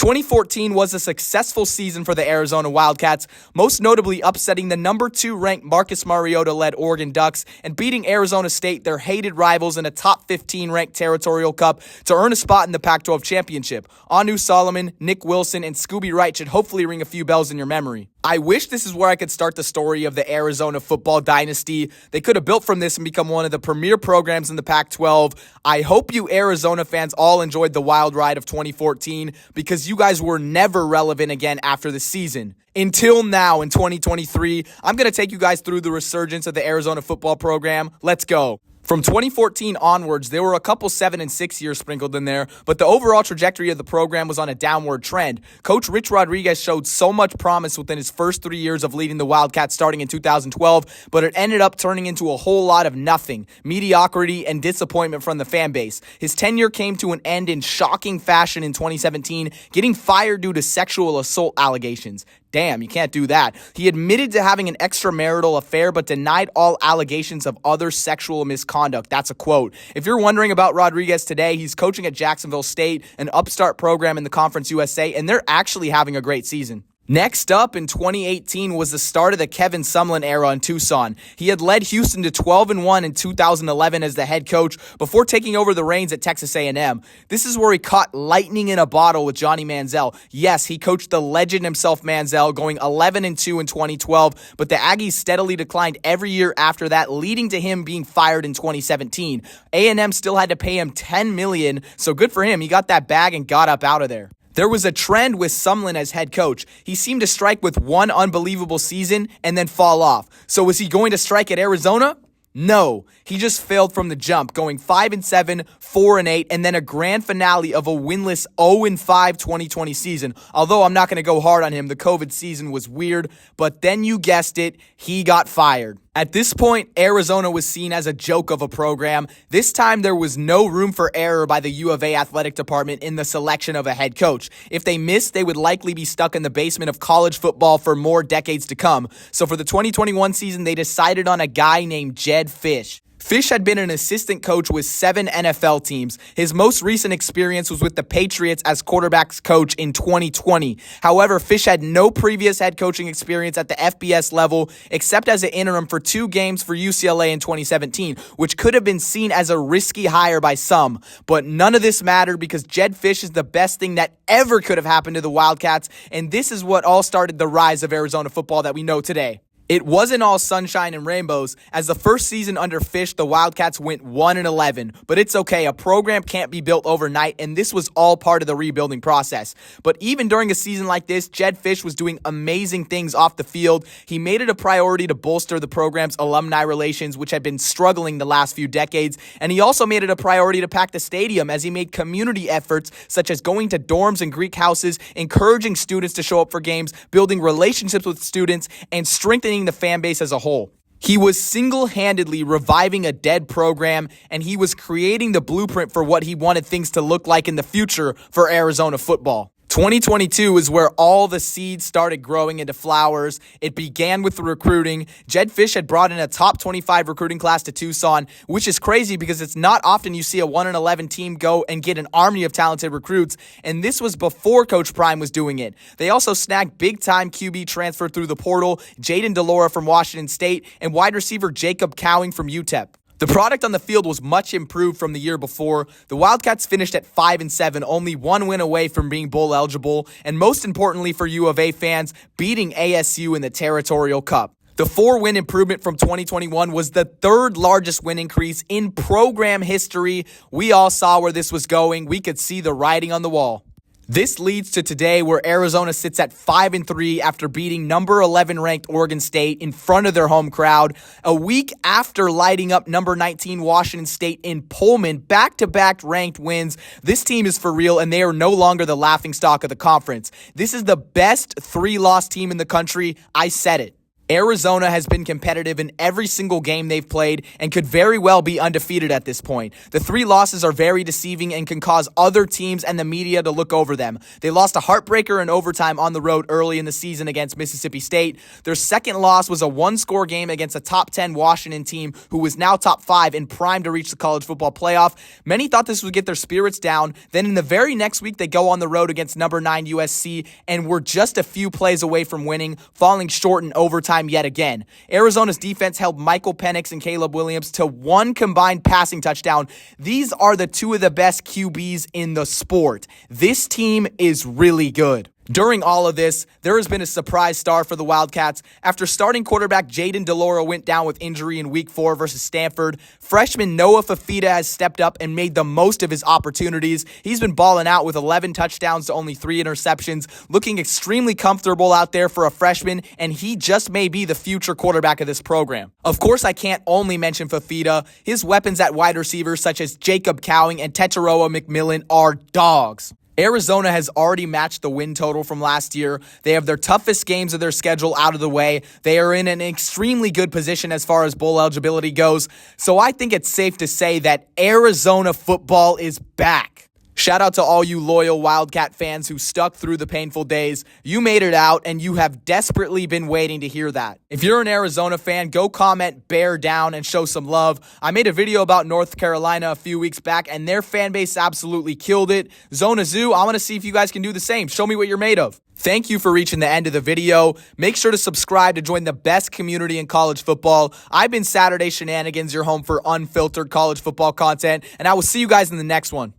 2014 was a successful season for the Arizona Wildcats, most notably upsetting the number 2 ranked Marcus Mariota-led Oregon Ducks and beating Arizona State, their hated rivals, in a top 15 ranked Territorial Cup to earn a spot in the Pac-12 championship. Anu Solomon, Nick Wilson, and Scooby Wright should hopefully ring a few bells in your memory. I wish this is where I could start the story of the Arizona football dynasty. They could have built from this and become one of the premier programs in the Pac-12. I hope you Arizona fans all enjoyed the wild ride of 2014 because you guys were never relevant again after the season. Until now, in 2023, I'm going to take you guys through the resurgence of the Arizona football program. Let's go. From 2014 onwards, there were a couple 7 and 6 years sprinkled in there, but the overall trajectory of the program was on a downward trend. Coach Rich Rodriguez showed so much promise within his first 3 years of leading the Wildcats starting in 2012, but it ended up turning into a whole lot of nothing, mediocrity, and disappointment from the fan base. His tenure came to an end in shocking fashion in 2017, getting fired due to sexual assault allegations. Damn, you can't do that. He admitted to having an extramarital affair, but denied all allegations of other sexual misconduct. That's a quote. If you're wondering about Rodriguez today, he's coaching at Jacksonville State, an upstart program in the Conference USA, and they're actually having a great season. Next up in 2018 was the start of the Kevin Sumlin era in Tucson. He had led Houston to 12-1 in 2011 as the head coach before taking over the reins at Texas A&M. This is where he caught lightning in a bottle with Johnny Manziel. Yes, he coached the legend himself, Manziel, going 11-2 in 2012, but the Aggies steadily declined every year after that, leading to him being fired in 2017. A&M still had to pay him $10 million, so good for him. He got that bag and got up out of there. There was a trend with Sumlin as head coach. He seemed to strike with one unbelievable season and then fall off. So was he going to strike at Arizona? No, he just failed from the jump, going 5-7, 4-8, and then a grand finale of a winless 0-5 2020 season. Although I'm not going to go hard on him, the COVID season was weird, but then you guessed it, he got fired. At this point, Arizona was seen as a joke of a program. This time, there was no room for error by the U of A athletic department in the selection of a head coach. If they missed, they would likely be stuck in the basement of college football for more decades to come. So for the 2021 season, they decided on a guy named Jedd Fisch. Fish had been an assistant coach with 7 NFL teams. His most recent experience was with the Patriots as quarterbacks coach in 2020. However, Fish had no previous head coaching experience at the FBS level except as an interim for 2 games for UCLA in 2017, which could have been seen as a risky hire by some. But none of this mattered because Jedd Fisch is the best thing that ever could have happened to the Wildcats, and this is what all started the rise of Arizona football that we know today. It wasn't all sunshine and rainbows. As the first season under Fish, the Wildcats went 1-11. But it's okay, a program can't be built overnight, and this was all part of the rebuilding process. But even during a season like this, Jedd Fisch was doing amazing things off the field. He made it a priority to bolster the program's alumni relations, which had been struggling the last few decades. And he also made it a priority to pack the stadium as he made community efforts such as going to dorms and Greek houses, encouraging students to show up for games, building relationships with students, and strengthening the fan base as a whole. He was single-handedly reviving a dead program, and he was creating the blueprint for what he wanted things to look like in the future for Arizona football. 2022 is where all the seeds started growing into flowers. It began with the recruiting. Jedd Fisch had brought in a top 25 recruiting class to Tucson, which is crazy because it's not often you see a 1-11 team go and get an army of talented recruits, and this was before Coach Prime was doing it. They also snagged big-time QB transfer through the portal, Jaden Delora from Washington State, and wide receiver Jacob Cowing from UTEP. The product on the field was much improved from the year before. The Wildcats finished at 5-7, only 1 win away from being bowl eligible, and most importantly for U of A fans, beating ASU in the Territorial Cup. The 4-win improvement from 2021 was the 3rd largest win increase in program history. We all saw where this was going. We could see the writing on the wall. This leads to today where Arizona sits at 5-3 after beating number 11 ranked Oregon State in front of their home crowd. A week after lighting up number 19 Washington State in Pullman, back-to-back ranked wins. This team is for real and they are no longer the laughingstock of the conference. This is the best 3-loss team in the country. I said it. Arizona has been competitive in every single game they've played and could very well be undefeated at this point. The 3 losses are very deceiving and can cause other teams and the media to look over them. They lost a heartbreaker in overtime on the road early in the season against Mississippi State. Their second loss was a 1-score game against a top 10 Washington team who was now top 5 and primed to reach the college football playoff. Many thought this would get their spirits down. Then in the very next week, they go on the road against number 9 USC and were just a few plays away from winning, falling short in overtime yet again. Arizona's defense held Michael Penix and Caleb Williams to 1 combined passing touchdown. These are the 2 of the best QBs in the sport. This team is really good. During all of this, there has been a surprise star for the Wildcats. After starting quarterback Jayden DeLauro went down with injury in Week 4 versus Stanford, freshman Noah Fafita has stepped up and made the most of his opportunities. He's been balling out with 11 touchdowns to only 3 interceptions, looking extremely comfortable out there for a freshman, and he just may be the future quarterback of this program. Of course, I can't only mention Fafita. His weapons at wide receiver, such as Jacob Cowing and Tetairoa McMillan, are dogs. Arizona has already matched the win total from last year. They have their toughest games of their schedule out of the way. They are in an extremely good position as far as bowl eligibility goes. So I think it's safe to say that Arizona football is back. Shout out to all you loyal Wildcat fans who stuck through the painful days. You made it out, and you have desperately been waiting to hear that. If you're an Arizona fan, go comment "bear down" and show some love. I made a video about North Carolina a few weeks back, and their fan base absolutely killed it. Zona Zoo, I want to see if you guys can do the same. Show me what you're made of. Thank you for reaching the end of the video. Make sure to subscribe to join the best community in college football. I've been Saturday Shenanigans, your home for unfiltered college football content, and I will see you guys in the next one.